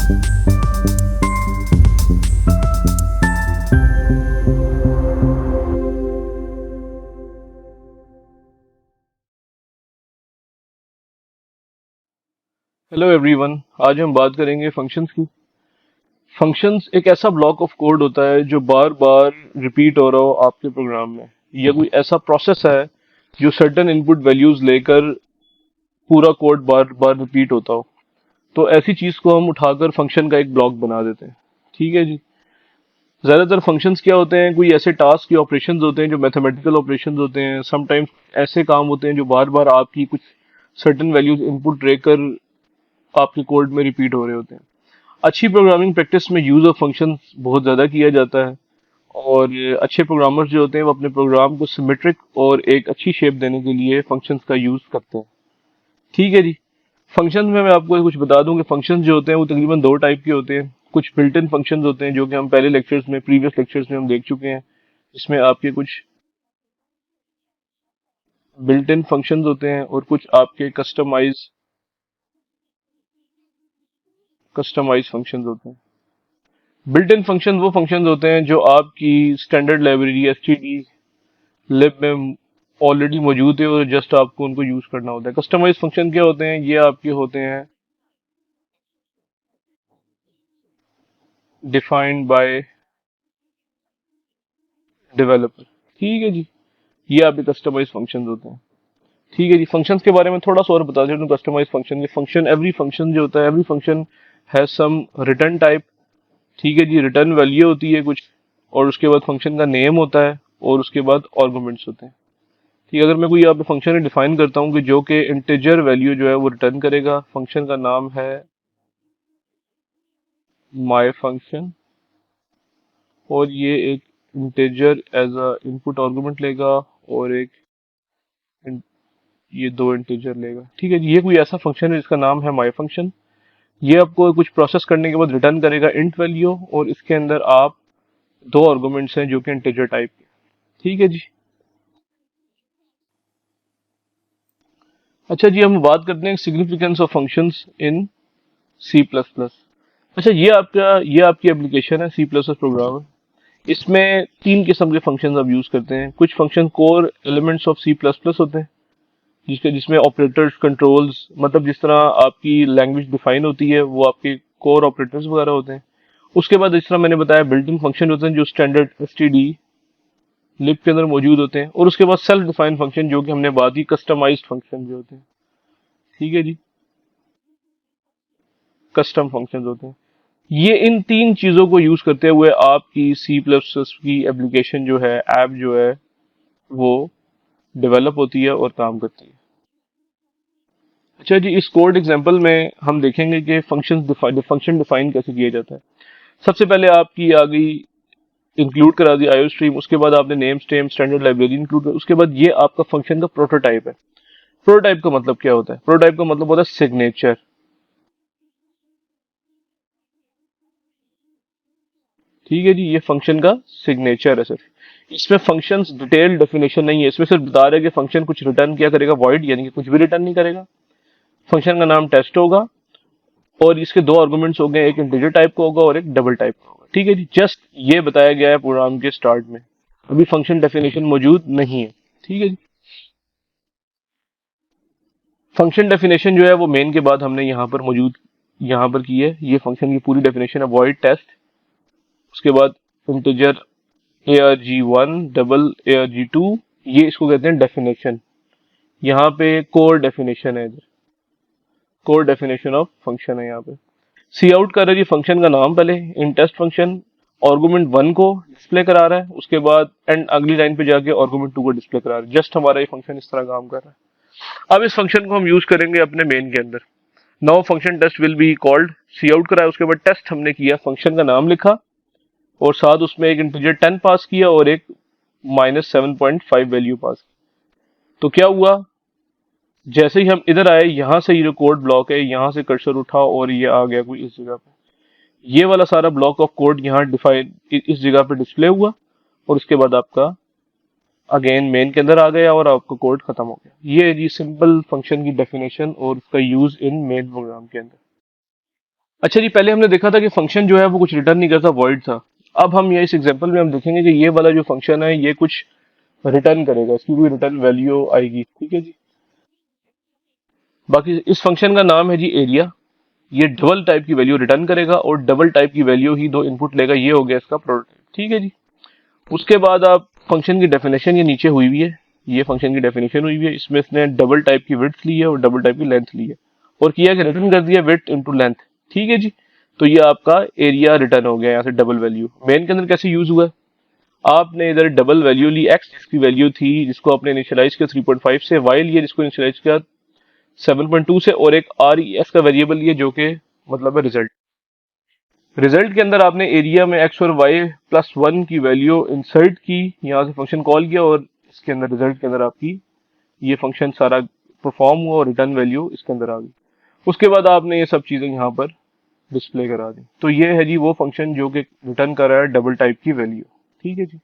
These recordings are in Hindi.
Hello everyone. आज हम बात करेंगे फंक्शंस की। फंक्शंस एक ऐसा ब्लॉक ऑफ कोड होता है जो बार बार रिपीट हो रहा हो आपके प्रोग्राम में। यह कोई ऐसा प्रोसेस है जो सर्टेन इनपुट वैल्यूज लेकर पूरा कोड बार बार रिपीट होता हो। तो ऐसी चीज को हम उठाकर फंक्शन का एक ब्लॉक बना देते हैं। ठीक है जी। ज्यादातर फंक्शंस क्या होते हैं, कोई ऐसे टास्क या ऑपरेशंस होते हैं जो मैथमेटिकल ऑपरेशंस होते हैं। समटाइम्स ऐसे काम होते हैं जो बार बार आपकी कुछ सर्टेन वैल्यूज इनपुट लेकर आपके कोड में रिपीट हो रहे होते हैं। अच्छी प्रोग्रामिंग प्रैक्टिस में यूज ऑफ फंक्शंस बहुत ज्यादा किया जाता है। और अच्छे प्रोग्रामर्स जो होते हैं वो अपने प्रोग्राम को सिमेट्रिक और एक अच्छी शेप देने के लिए फंक्शंस का यूज करते हैं। ठीक है जी। फंक्शंस में मैं आपको कुछ बता दूं कि फंक्शंस जो होते हैं वो तकरीबन दो टाइप के होते हैं। कुछ बिल्ट इन फंक्शंस होते हैं जो कि हम पहले लेक्चर्स में, प्रीवियस लेक्चर्स में हम देख चुके हैं। इसमें आपके कुछ बिल्ट इन फंक्शंस होते हैं और कुछ आपके कस्टमाइज फंक्शंस होते हैं। बिल्ट इन फंक्शन वो फंक्शंस होते हैं जो आपकी स्टैंडर्ड लाइब्रेरी एसटीडी लिब में ऑलरेडी मौजूद है और जस्ट आपको उनको यूज करना होता है। कस्टमाइज फंक्शन क्या होते हैं, ये आपके होते हैं डिफाइंड बाय डेवलपर। ठीक है जी। ये आपके कस्टमाइज फंक्शंस होते हैं। ठीक है जी। फंक्शंस के बारे में थोड़ा सा और बता देता हूँ। कस्टमाइज फंक्शन ये फंक्शन, एवरी फंक्शन जो होता है, every function has some return type. ठीक है जी। रिटर्न वैल्यू होती है कुछ, और उसके बाद फंक्शन का नेम होता है, और उसके बाद आर्गुमेंट्स होते हैं। ठीक है। अगर मैं कोई यहाँ पे फंक्शन डिफाइन करता हूँ कि जो कि इंटीजर वैल्यू जो है वो रिटर्न करेगा, फंक्शन का नाम है माय फंक्शन, और ये एक integer as a input argument लेगा, और एक इन- ये दो इंटीजर लेगा। ठीक है जी। ये कोई ऐसा फंक्शन है जिसका नाम है माय फंक्शन। ये आपको कुछ प्रोसेस करने के बाद रिटर्न करेगा इंट वैल्यू, और इसके अंदर आप दो आर्गुमेंट्स हैं जो कि इंटीजर टाइप के। ठीक है जी। अच्छा जी, हम बात करते हैं significance of functions in C plus plus. अच्छा, ये आपकी एप्लीकेशन है, सी प्लस प्लस प्रोग्राम है। इसमें तीन किस्म के फंक्शंस आप यूज करते हैं। कुछ function core elements of C plus plus होते हैं, जिसमें ऑपरेटर्स, कंट्रोल्स, मतलब जिस तरह आपकी लैंग्वेज डिफाइन होती है वो आपके कोर ऑपरेटर्स वगैरह होते हैं। उसके बाद जिस तरह मैंने बताया बिल्ट इन फंक्शन होते हैं जो स्टैंडर्ड एसटीडी लिब के अंदर मौजूद होते हैं। और उसके बाद सेल्फ डिफाइन फंक्शन जो कि हमने बात की, कस्टमाइज्ड फंक्शन जो होते हैं। ठीक है जी। कस्टम फंक्शन होते हैं। ये इन तीन चीजों को यूज करते हुए आपकी सी प्लस प्लस की एप्लीकेशन जो है, ऐप जो है, वो डेवलप होती है और काम करती है। अच्छा जी, इस कोड एग्जांपल में हम देखेंगे कि फंक्शन डिफाइन कैसे किया जाता है। सबसे पहले आपकी आ गई, इंक्लूड करा दी आईओ स्ट्रीम। उसके बाद आपने name stream standard library include कर, उसके बाद ये आपका फंक्शन का प्रोटोटाइप है। प्रोटोटाइप का मतलब क्या होता है? प्रोटोटाइप का मतलब होता है सिग्नेचर। ठीक है जी। ये फंक्शन का सिग्नेचर है सिर्फ। इसमें फंक्शंस डिटेल डेफिनेशन नहीं है। इसमें सिर्फ बता रहे हैं कि फंक्शन कुछ रिटर्न क्या करेगा, वॉइड, यानी कि कुछ भी रिटर्न नहीं करेगा। फंक्शन का नाम टेस्ट होगा, और इसके दो आर्गुमेंट्स हो गए, एक इंटीजर टाइप का होगा और एक डबल टाइप का होगा। ठीक है जी। जस्ट ये बताया गया है प्रोग्राम के स्टार्ट में, अभी फंक्शन डेफिनेशन मौजूद नहीं है। ठीक है जी। फंक्शन डेफिनेशन जो है वो मेन के बाद हमने यहाँ पर की है। ये फंक्शन की पूरी डेफिनेशन है, वॉइड, टेस्ट, उसके बाद इंटीजर arg1, डबल arg2। ये इसको कहते हैं डेफिनेशन। यहाँ पे कोर डेफिनेशन है, कोर डेफिनेशन ऑफ फंक्शन है यहाँ पे। सी आउट कर रहा है जी फंक्शन का नाम पहले, इन टेस्ट फंक्शन आर्गुमेंट 1 को डिस्प्ले करा रहा है, उसके बाद एंड अगली लाइन पे जाके आर्गुमेंट 2 को डिस्प्ले करा रहा है। जस्ट हमारा ये फंक्शन इस तरह काम कर रहा है। अब इस फंक्शन को हम यूज करेंगे अपने मेन के अंदर। Now function test will be called. Cout कराया, उसके बाद टेस्ट हमने किया, फंक्शन का नाम लिखा, और साथ उसमें एक इंटीजर 10 पास किया और एक -7.5 वैल्यू पास की। तो क्या हुआ, जैसे ही हम इधर आए, यहां से ये जो कोड ब्लॉक है, यहां से कर्सर उठा और ये आ गया कोई इस जगह पे। ये वाला सारा ब्लॉक ऑफ कोड यहाँ डिफाइन इस जगह पे डिस्प्ले हुआ, और उसके बाद आपका अगेन मेन के अंदर आ गया और आपका कोड खत्म हो गया। ये है जी सिंपल फंक्शन की डेफिनेशन और उसका यूज इन मेन प्रोग्राम के अंदर। अच्छा जी, पहले हमने देखा था कि फंक्शन जो है वो कुछ रिटर्न नहीं करता, वॉइड था। अब हम ये इस एग्जांपल में हम देखेंगे कि ये वाला जो फंक्शन है ये कुछ रिटर्न करेगा, इसकी कोई रिटर्न वैल्यू आएगी, ठीक है जी। बाकी इस फंक्शन का नाम है जी एरिया। ये डबल टाइप की वैल्यू रिटर्न करेगा और डबल टाइप की वैल्यू ही दो इनपुट लेगा, ये हो गया इसका प्रोटोटाइप, ठीक है जी। उसके बाद आप फंक्शन की डेफिनेशन ये नीचे हुई हुई है, ये फंक्शन की डेफिनेशन हुई हुई है, इसमें इसने डबल टाइप की विड्थ ली है और डबल टाइप की लेंथ ली है और किया कि रिटर्न कर दिया विड्थ इनटू लेंथ, ठीक है जी। तो ये आपका एरिया रिटर्न हो गया यहाँ से डबल वैल्यू। मेन के अंदर कैसे यूज हुआ है, आपने इधर डबल वैल्यू ली एक्स जिसकी वैल्यू थी, जिसको आपने इनिशियलाइज किया 3.5 से, वाई लिए जिसको इनिशियलाइज किया 7.2 से, और एक आर ई एस का वेरिएबल लिए जो कि मतलब है रिजल्ट। रिजल्ट के अंदर आपने एरिया में एक्स और वाई प्लस वन की वैल्यू इंसर्ट की, यहाँ से फंक्शन कॉल किया और इसके अंदर रिजल्ट के अंदर आपकी ये फंक्शन सारा परफॉर्म हुआ और रिटर्न वैल्यू इसके अंदर आ गई। उसके बाद आपने ये सब चीजें यहाँ पर डिस्प्ले करा दी। तो ये है जी वो फंक्शन जो कि रिटर्न कर रहा है डबल टाइप की वैल्यू, ठीक है जी।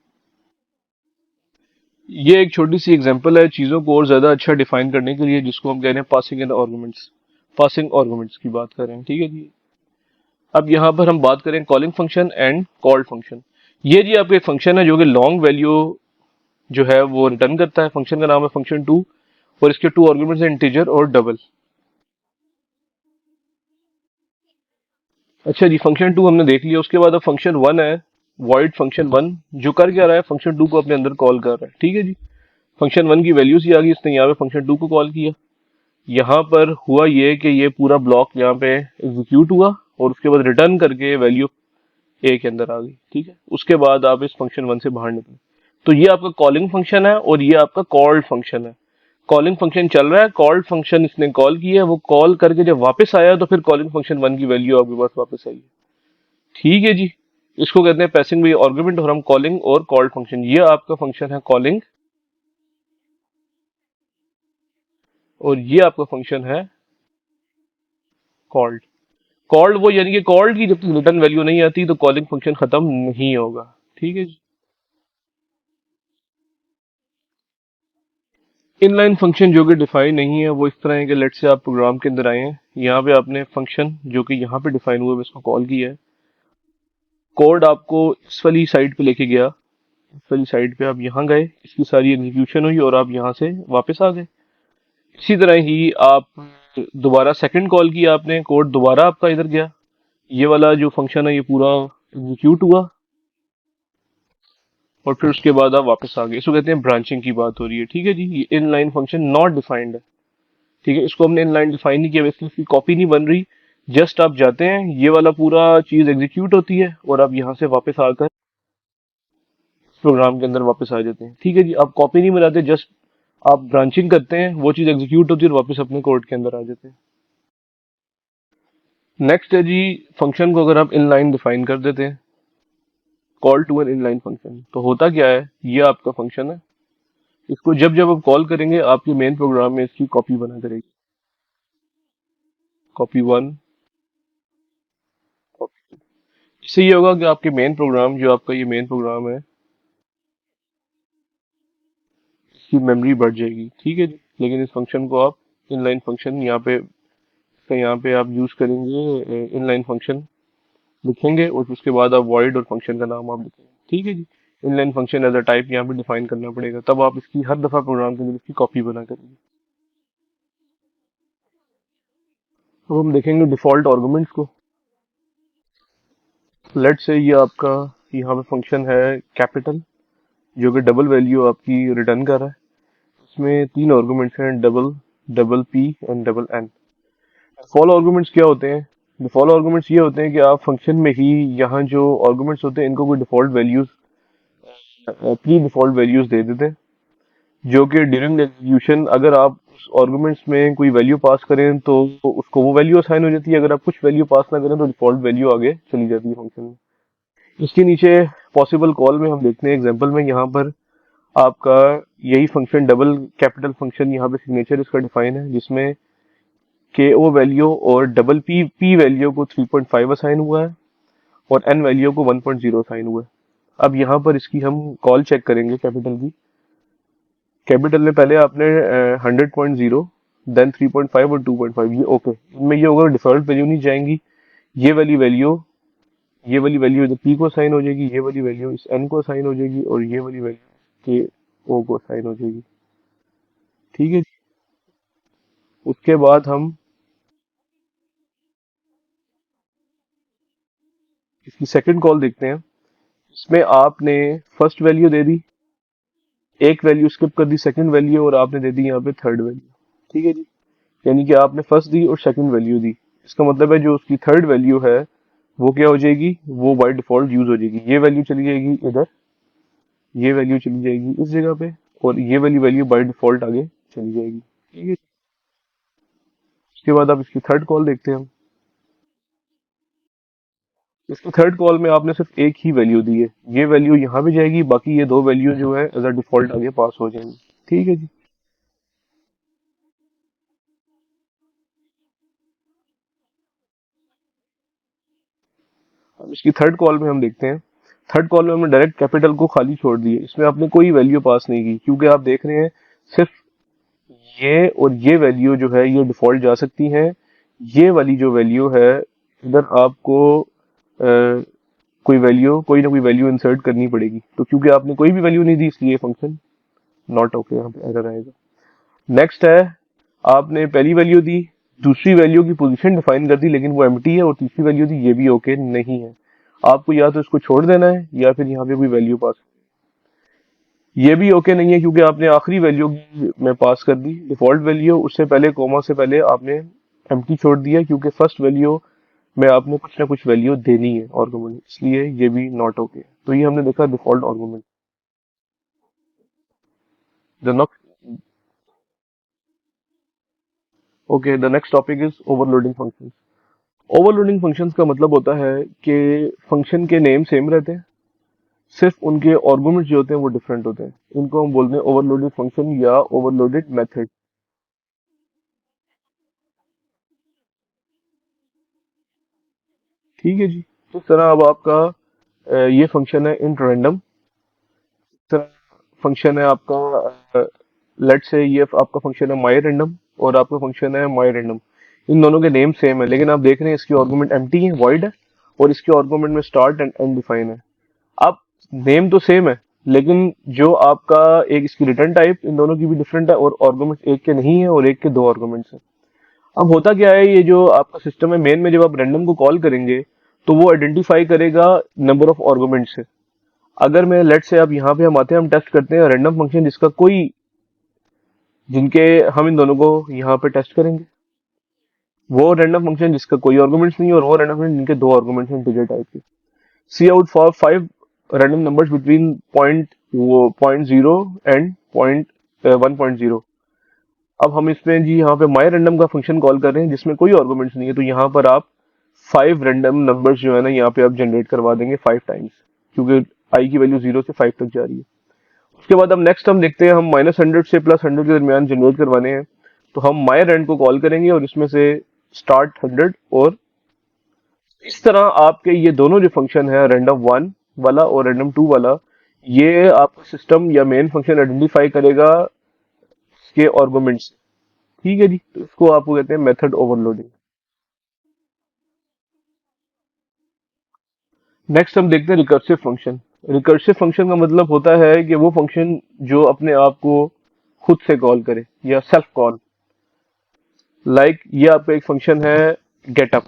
ये एक छोटी सी एग्जांपल है चीजों को और ज्यादा अच्छा डिफाइन करने के लिए, जिसको हम कह रहे हैं passing and arguments. Passing arguments की बात कर रहे हैं, ठीक है जी। अब यहाँ पर हम बात करें calling function and called function. ये जी आपका एक फंक्शन है जो कि लॉन्ग वैल्यू जो है वो रिटर्न करता है। फंक्शन का नाम है फंक्शन टू और इसके टू आर्गुमेंट्स हैं इंटीजर और डबल। अच्छा जी, फंक्शन टू हमने देख लिया। उसके बाद अब फंक्शन वन है, वॉइड फंक्शन वन, जो कर क्या रहा है, फंक्शन टू को अपने अंदर कॉल कर रहा है, ठीक है जी। फंक्शन वन की वैल्यूज ही आ गई, इसने यहाँ पे फंक्शन टू को कॉल किया। यहाँ पर हुआ ये कि ये पूरा ब्लॉक यहाँ पे एग्जीक्यूट हुआ और उसके बाद रिटर्न करके वैल्यू ए के अंदर आ गई, ठीक है। उसके बाद आप इस फंक्शन वन से बाहर निकले। तो ये आपका कॉलिंग फंक्शन है और ये आपका कॉल्ड फंक्शन है। कॉलिंग फंक्शन चल रहा है, कॉल्ड फंक्शन इसने कॉल किया है, वो कॉल करके जब वापस आया तो फिर कॉलिंग फंक्शन वन की वैल्यू आपके पास वापस आई है, ठीक है जी। इसको कहते हैं पैसिंग बाय आर्गुमेंट और हम कॉलिंग और कॉल्ड फंक्शन, ये आपका फंक्शन है कॉलिंग और ये आपका फंक्शन है कॉल्ड। कॉल्ड वो यानी कि कॉल्ड की जब तक रिटर्न वैल्यू नहीं आती तो कॉलिंग फंक्शन खत्म नहीं होगा, ठीक है जी। इनलाइन फंक्शन जो कि डिफाइन नहीं है वो इस तरह है कि लेट से आप प्रोग्राम के अंदर आए हैं, यहाँ पे आपने फंक्शन जो कि यहाँ पे डिफाइन हुआ है इसको कॉल किया है। कोड आपको इस वाली साइड पे लेके गया, इस वाली साइड पे आप यहाँ गए, इसकी सारी एग्जीक्यूशन हुई और आप यहाँ से वापस आ गए। इसी तरह ही आप दोबारा सेकंड कॉल किया आपने, कोड दोबारा आपका इधर गया, ये वाला जो फंक्शन है ये पूरा एग्जीक्यूट हुआ और फिर उसके बाद आप वापस आ गए। इसको कहते हैं ब्रांचिंग की बात हो रही है, ठीक है जी। ये इनलाइन फंक्शन नॉट डिफाइंड है, ठीक है। इसको हमने इनलाइन डिफाइन नहीं किया, इसलिए इसकी कॉपी नहीं बन रही। जस्ट आप जाते हैं, ये वाला पूरा चीज एग्जीक्यूट होती है और आप यहाँ से वापस आकर प्रोग्राम के अंदर वापस आ जाते हैं, ठीक है जी। आप कॉपी नहीं बनाते, जस्ट आप ब्रांचिंग करते हैं, वो चीज एग्जीक्यूट होती है और वापस अपने कोड के अंदर आ जाते हैं। नेक्स्ट है जी, फंक्शन को अगर आप इनलाइन डिफाइन कर देते हैं, call to an inline function, तो होता क्या है, ये आपका फंक्शन है। इसको जब जब आप कॉल करेंगे आपके मेन प्रोग्राम में इसकी कॉपी बना करेगी, कॉपी वन, कॉपी। इससे ये होगा कि आपके मेन प्रोग्राम, जो आपका ये मेन प्रोग्राम है, इसकी मेमोरी बढ़ जाएगी, ठीक है जी। लेकिन इस फंक्शन को आप इनलाइन फंक्शन यहाँ पे, तो यहाँ पे आप यूज करेंगे इनलाइन फंक्शन लिखेंगे और उसके बाद आप वॉइड और फंक्शन का नाम आप लिखेंगे, ठीक है जी। Inline function as a type यहाँ पे डिफाइन करना पड़ेगा, तब आप इसकी हर दफा प्रोग्राम के अंदर इसकी कॉपी बना करेंगे। अब हम देखेंगे डिफॉल्ट आर्गुमेंट्स को। लेट से ये आपका यहाँ पे फंक्शन है कैपिटल, जो कि डबल वैल्यू आपकी रिटर्न कर रहा है। इसमें तीन आर्गुमेंट्स हैं, double, double p and double n. Default arguments क्या होते हैं, डिफॉल्ट आर्गुमेंट्स ये होते हैं कि आप फंक्शन में ही यहाँ जो आर्गुमेंट्स होते हैं इनको कोई default values, pre default values दे देते हैं, जो कि ड्यूरिंग एग्जीक्यूशन अगर आप उस आर्गुमेंट्स में कोई वैल्यू पास करें तो उसको वो वैल्यू असाइन हो जाती है, अगर आप कुछ वैल्यू पास ना करें तो डिफॉल्ट वैल्यू आगे चली जाती है फंक्शन में। इसके नीचे पॉसिबल कॉल में हम देखते हैं एग्जांपल में, यहाँ पर आपका यही फंक्शन डबल कैपिटल फंक्शन, यहाँ पे सिग्नेचर इसका डिफाइन है, जिसमें के ओ वैल्यू और डबल पी पी वैल्यू को 3.5 असाइन हुआ है और एन वैल्यू को 1.0 असाइन हुआ है। अब यहाँ पर इसकी हम कॉल चेक करेंगे कैपिटल की। कैपिटल में पहले आपने 100.0, देन 3.5 और 2.5, ये ओके, इनमें ये होगा डिफॉल्ट वैल्यू नहीं जाएंगी, ये वाली वैल्यू इधर p को असाइन हो जाएगी, ये वाली वैल्यू इस n को असाइन हो जाएगी और ये वाली वैल्यू k o को असाइन हो जाएगी। ठीक है जी। उसके बाद हम इसकी सेकंड कॉल देखते हैं। इसमें आपने फर्स्ट वैल्यू दे दी, एक वैल्यू स्किप कर दी सेकंड वैल्यू, और आपने दे दी यहाँ पे थर्ड वैल्यू। ठीक है जी। यानी कि आपने फर्स्ट दी और सेकंड वैल्यू दी। इसका मतलब है जो उसकी थर्ड वैल्यू है वो क्या हो जाएगी, वो बाय डिफॉल्ट यूज हो जाएगी। ये वैल्यू चली जाएगी इधर, ये वैल्यू चली जाएगी इस जगह पे, और ये वाली वैल्यू बाय डिफॉल्ट आगे चली जाएगी। ठीक है। उसके बाद आप इसकी थर्ड कॉल देखते हैं हम। इसकी थर्ड कॉल में आपने सिर्फ एक ही वैल्यू दी है, ये वैल्यू यहाँ पे जाएगी, बाकी ये दो वैल्यू जो है एज अ डिफॉल्ट आगे पास हो जाएंगी। ठीक है जी। अब इसकी थर्ड कॉल में हम देखते हैं। थर्ड कॉल में हमने डायरेक्ट कैपिटल को खाली छोड़ दिए, इसमें आपने कोई वैल्यू पास नहीं की, क्योंकि आप देख रहे हैं सिर्फ ये और ये वैल्यू जो है ये डिफॉल्ट जा सकती हैं। ये वाली जो वैल्यू है इधर आपको कोई ना कोई वैल्यू इंसर्ट करनी पड़ेगी। तो क्योंकि आपने कोई भी वैल्यू नहीं दी इसलिए फंक्शन नॉट ओके यहाँ पे एरर आएगा। नेक्स्ट है, आपने पहली वैल्यू दी, दूसरी वैल्यू की पोजीशन डिफाइन कर दी लेकिन वो एम्प्टी है, और तीसरी वैल्यू दी, ये भी ओके नहीं है। आपको या तो इसको छोड़ देना है या फिर यहाँ पे कोई वैल्यू पास। ये भी ओके नहीं है क्योंकि आपने आखिरी वैल्यू में पास कर दी डिफॉल्ट वैल्यू, उससे पहले कोमा से पहले आपने एम्प्टी छोड़ दिया, क्योंकि फर्स्ट वैल्यू में आपने कुछ ना कुछ वैल्यू देनी है आर्गुमेंट, इसलिए ये भी नॉट ओके। तो ये हमने देखा default argument. The okay, the next topic is overloading function. Overloading functions का मतलब होता है कि फंक्शन के नेम सेम रहते हैं, सिर्फ उनके आर्गुमेंट्स जो होते हैं वो डिफरेंट होते हैं। इनको हम बोलते हैं ओवरलोडेड फंक्शन या ओवरलोडेड मेथड। ठीक है जी। तो इस तरह अब आपका ये फंक्शन है इंट रैंडम, इस तरह फंक्शन है आपका लेट से ये आपका फंक्शन है माई रैंडम, और आपका फंक्शन है माई रैंडम। इन दोनों के नेम सेम है, लेकिन आप देख रहे हैं इसकी आर्गुमेंट एम्प्टी है, वॉइड है, और इसके आर्गुमेंट में स्टार्ट एंड एंड डिफाइन है। अब नेम तो सेम है, लेकिन जो आपका एक इसकी रिटर्न टाइप इन दोनों की भी डिफरेंट है, और आर्गुमेंट एक के नहीं है और एक के दो आर्गुमेंट्स हैं। अब होता क्या है, ये जो आपका सिस्टम है मेन में जब आप रैंडम को कॉल करेंगे तो वो आइडेंटिफाई करेगा नंबर ऑफ आर्गुमेंट से। अगर मैं लेट से अब यहाँ पे हम आते हैं, हम टेस्ट करते हैं रैंडम फंक्शन जिसका कोई, जिनके हम इन दोनों को यहाँ पे टेस्ट करेंगे, वो रैंडम फंक्शन जिसका कोई आर्गुमेंट्स नहीं है, और वो रैंडम फंक्शन जिनके दो आर्गुमेंट्स हैं इंटीजर टाइप के। Cout for 5 random numbers between point zero and point 1.0। अब हम इसमें जी यहाँ पे माई रैंडम का फंक्शन कॉल कर रहे हैं जिसमें कोई आर्गुमेंट्स नहीं है, तो यहाँ पर आप 5 रैंडम नंबर्स जो है ना यहाँ पे आप जनरेट करवा देंगे 5 टाइम्स, क्योंकि आई की वैल्यू 0 से 5 तक जा रही है। उसके बाद हम नेक्स्ट हम देखते हैं, हम -100 से +100 के दरमियान जनरेट करवाने हैं, तो हम माई रैंड को कॉल करेंगे और इसमें से स्टार्ट 100, और इस तरह आपके ये दोनों जो फंक्शन है रैंडम 1 वाला और रैंडम 2 वाला, ये आपका सिस्टम या मेन फंक्शन आइडेंटिफाई करेगा इसके आर्गुमेंट्स। ठीक है जी। तो इसको आपको कहते हैं मेथड ओवरलोडिंग। नेक्स्ट हम देखते हैं रिकर्सिव फंक्शन। रिकर्सिव फंक्शन का मतलब होता है कि वो फंक्शन जो अपने आप को खुद से कॉल करे या सेल्फ कॉल। लाइक ये आपका एक फंक्शन है गेटअप।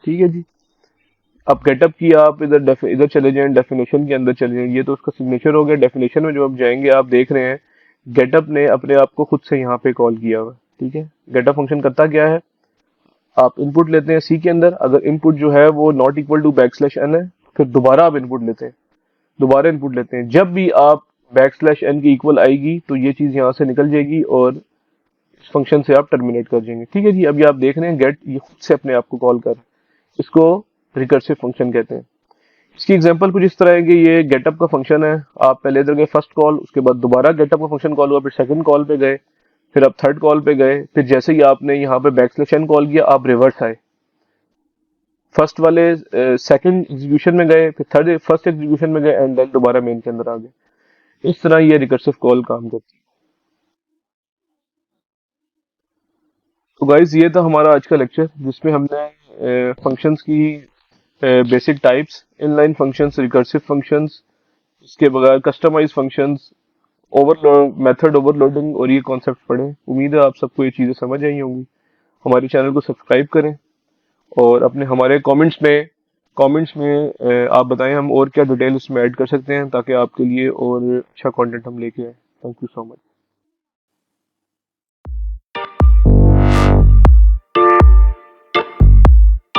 ठीक है जी। अब गेटअप की आप इधर चले जाएं, डेफिनेशन के अंदर चले जाएं, ये तो उसका सिग्नेचर हो गया। डेफिनेशन में जो आप जाएंगे आप देख रहे हैं गेटअप ने अपने आप को खुद से यहाँ पे कॉल किया हुआ है। ठीक है। गेटअप फंक्शन करता क्या है, आप इनपुट लेते हैं सी के अंदर, अगर इनपुट जो है वो नॉट इक्वल टू \n है, फिर दोबारा आप इनपुट लेते हैं, दोबारा इनपुट लेते हैं। जब भी आप \n की इक्वल आएगी तो ये चीज यहाँ से निकल जाएगी और इस फंक्शन से आप टर्मिनेट कर जाएंगे। ठीक है जी। अभी आप देख रहे हैं गेट ये खुद से अपने आप को कॉल कर रहा है, इसको रिकर्सिव फंक्शन कहते हैं। इसकी एग्जांपल कुछ इस तरह है कि ये गेटअप का फंक्शन है, आप पहले इधर गए फर्स्ट कॉल, उसके बाद दोबारा गेटअप का फंक्शन कॉल हुआ, फिर सेकंड कॉल पे गए, फिर आप थर्ड कॉल पे गए, फिर जैसे ही आपने यहाँ पे \n कॉल किया आप रिवर्स आए, फर्स्ट वाले सेकंड एग्जीक्यूशन में गए, फिर थर्ड फर्स्ट एग्जीक्यूशन में गए, एंड देन दोबारा मेन के अंदर आ गए। इस तरह ये रिकर्सिव कॉल काम करती है। तो गाइज ये था हमारा आज का लेक्चर, जिसमें हमने फंक्शंस की basic types, inline functions, recursive functions, इसके बगैर customise functions, overload, method overloading और ये कॉन्सेप्ट पढ़ें। उम्मीद है आप सबको ये चीज़ें समझ आई होंगी। हमारे चैनल को सब्सक्राइब करें और अपने हमारे कमेंट्स में आप बताएं हम और क्या डिटेल उसमें ऐड कर सकते हैं ताकि आपके लिए और अच्छा कंटेंट हम लेके आए। Thank you so much.